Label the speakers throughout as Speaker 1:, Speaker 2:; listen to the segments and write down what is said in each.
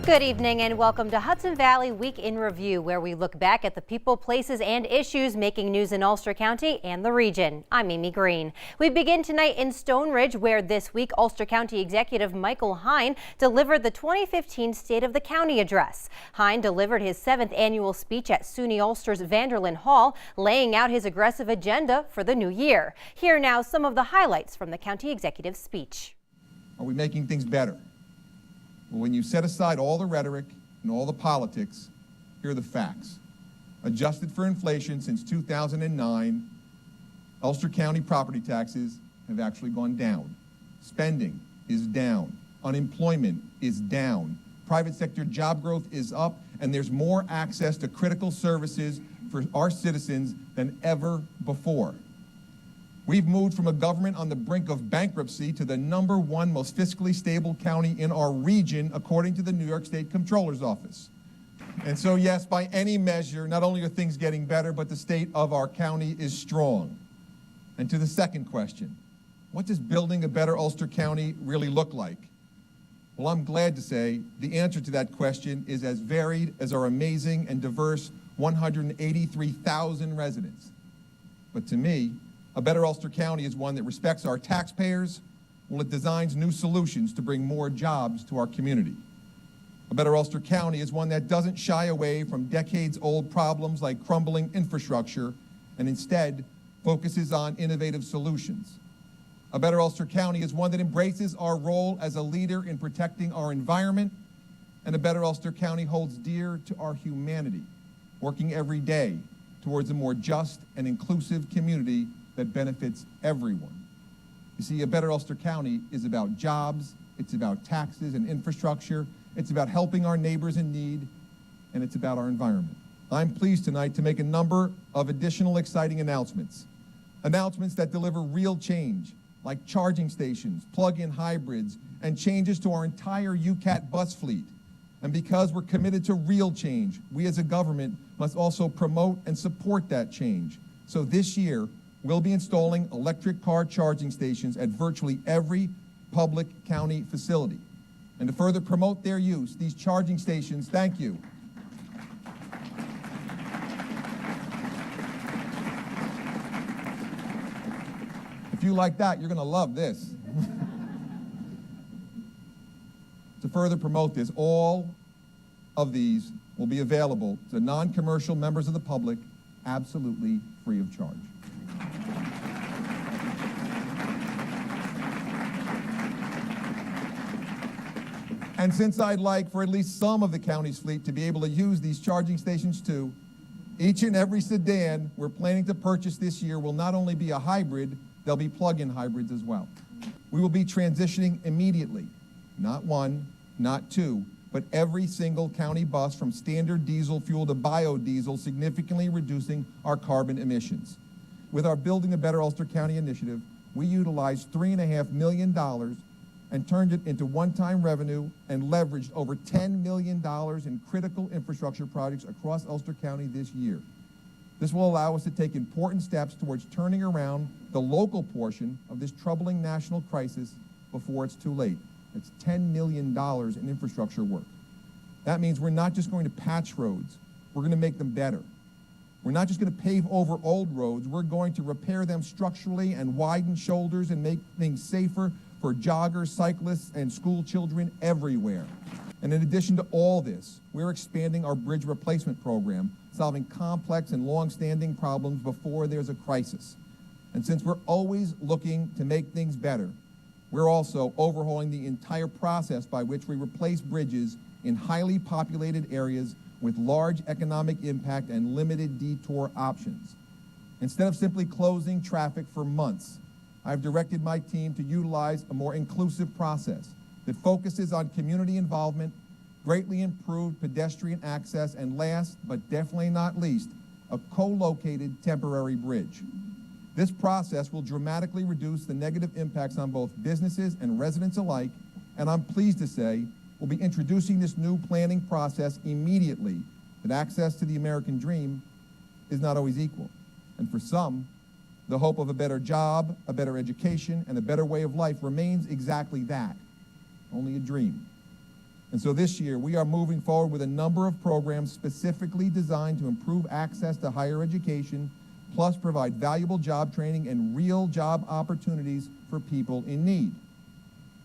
Speaker 1: Good evening and welcome to Hudson Valley Week in Review, where we look back at the people, places, and issues making news in Ulster County and the region. I'm Amy Greene. We begin tonight in Stone Ridge, where this week Ulster County Executive Hein delivered the 2015 State of the County Address. Hein delivered his 7th annual speech at SUNY Ulster's Vanderlyn Hall, laying out his aggressive agenda for the new year. Here now some of the highlights from the County Executive's speech.
Speaker 2: Are we making things better? Well, when you set aside all the rhetoric and all the politics, here are the facts. Adjusted for inflation since 2009, Ulster County property taxes have actually gone down. Spending is down. Unemployment is down. Private sector job growth is up, and there's more access to critical services for our citizens than ever before. We've moved from a government on the brink of bankruptcy to the #1 most fiscally stable county in our region, according to the New York State Comptroller's Office. And so, yes, by any measure, not only are things getting better, but the state of our county is strong. And to the second question, what does building a better Ulster County really look like? Well, I'm glad to say the answer to that question is as varied as our amazing and diverse 183,000 residents. But to me, a better Ulster County is one that respects our taxpayers, while it designs new solutions to bring more jobs to our community. A better Ulster County is one that doesn't shy away from decades-old problems like crumbling infrastructure and instead focuses on innovative solutions. A better Ulster County is one that embraces our role as a leader in protecting our environment, and a better Ulster County holds dear to our humanity, working every day towards a more just and inclusive community that benefits everyone. You see, a better Ulster County is about jobs, it's about taxes and infrastructure, it's about helping our neighbors in need, and it's about our environment. I'm pleased tonight to make a number of additional exciting announcements. Announcements that deliver real change, like charging stations, plug-in hybrids, and changes to our entire UCAT bus fleet. And because we're committed to real change, we as a government must also promote and support that change. So this year, we'll be installing electric car charging stations at virtually every public county facility. And to further promote their use, these charging stations, thank you. If you like that, you're going to love this. To further promote this, all of these will be available to non-commercial members of the public absolutely free of charge. And since I'd like for at least some of the county's fleet to be able to use these charging stations too, each and every sedan we're planning to purchase this year will not only be a hybrid, they'll be plug-in hybrids as well. We will be transitioning immediately, not one, not two, but every single county bus from standard diesel fuel to biodiesel, significantly reducing our carbon emissions. With our Building a Better Ulster County initiative, we utilized $3.5 million and turned it into one-time revenue and leveraged over $10 million in critical infrastructure projects across Ulster County this year. This will allow us to take important steps towards turning around the local portion of this troubling national crisis before it's too late. It's $10 million in infrastructure work. That means we're not just going to patch roads, we're going to make them better. We're not just going to pave over old roads, we're going to repair them structurally and widen shoulders and make things safer for joggers, cyclists, and school children everywhere. And in addition to all this, we're expanding our bridge replacement program, solving complex and long-standing problems before there's a crisis. And since we're always looking to make things better, we're also overhauling the entire process by which we replace bridges in highly populated areas with large economic impact and limited detour options. Instead of simply closing traffic for months, I've directed my team to utilize a more inclusive process that focuses on community involvement, greatly improved pedestrian access, and last, but definitely not least, a co-located temporary bridge. This process will dramatically reduce the negative impacts on both businesses and residents alike, and I'm pleased to say we'll be introducing this new planning process immediately, that access to the American dream is not always equal. And for some, the hope of a better job, a better education, and a better way of life remains exactly that, only a dream. And so this year, we are moving forward with a number of programs specifically designed to improve access to higher education, plus provide valuable job training and real job opportunities for people in need.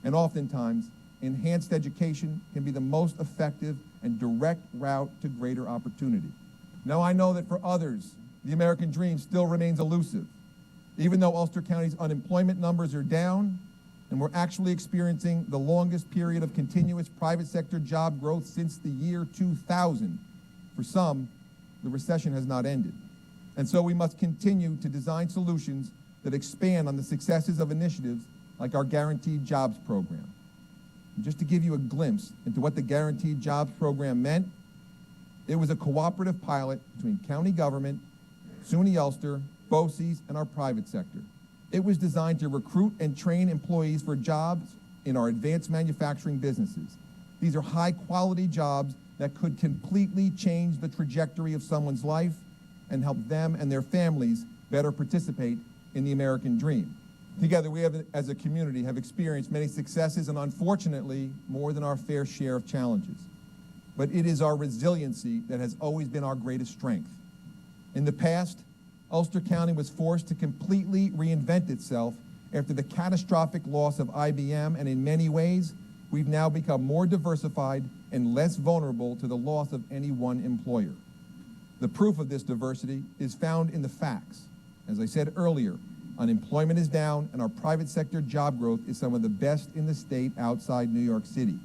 Speaker 2: And oftentimes, enhanced education can be the most effective and direct route to greater opportunity. Now, I know that for others, the American dream still remains elusive. Even though Ulster County's unemployment numbers are down, and we're actually experiencing the longest period of continuous private sector job growth since the year 2000. For some, the recession has not ended. And so we must continue to design solutions that expand on the successes of initiatives like our Guaranteed Jobs program. And just to give you a glimpse into what the Guaranteed Jobs program meant, it was a cooperative pilot between county government, SUNY Ulster, BOCES, and our private sector. It was designed to recruit and train employees for jobs in our advanced manufacturing businesses. These are high-quality jobs that could completely change the trajectory of someone's life and help them and their families better participate in the American dream. Together, we have, as a community, have experienced many successes and, unfortunately, more than our fair share of challenges. But it is our resiliency that has always been our greatest strength. In the past, Ulster County was forced to completely reinvent itself after the catastrophic loss of IBM, and in many ways, we've now become more diversified and less vulnerable to the loss of any one employer. The proof of this diversity is found in the facts. As I said earlier, unemployment is down and our private sector job growth is some of the best in the state outside New York City.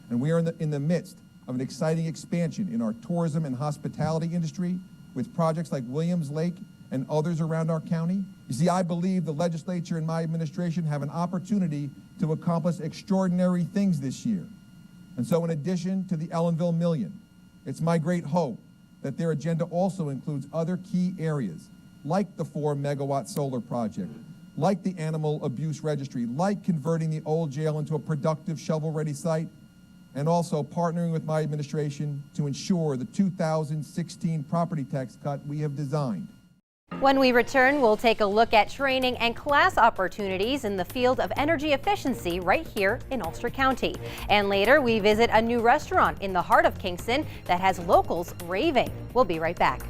Speaker 2: And we are in the midst of an exciting expansion in our tourism and hospitality industry with projects like Williams Lake and others around our county. You see, I believe the legislature and my administration have an opportunity to accomplish extraordinary things this year. And so in addition to the Ellenville Million, it's my great hope that their agenda also includes other key areas, like the 4-megawatt solar project, like the animal abuse registry, like converting the old jail into a productive shovel-ready site, and also partnering with my administration to ensure the 2016 property tax cut we have designed.
Speaker 1: When we return, we'll take a look at training and class opportunities in the field of energy efficiency right here in Ulster County. And later, we visit a new restaurant in the heart of Kingston that has locals raving. We'll be right back.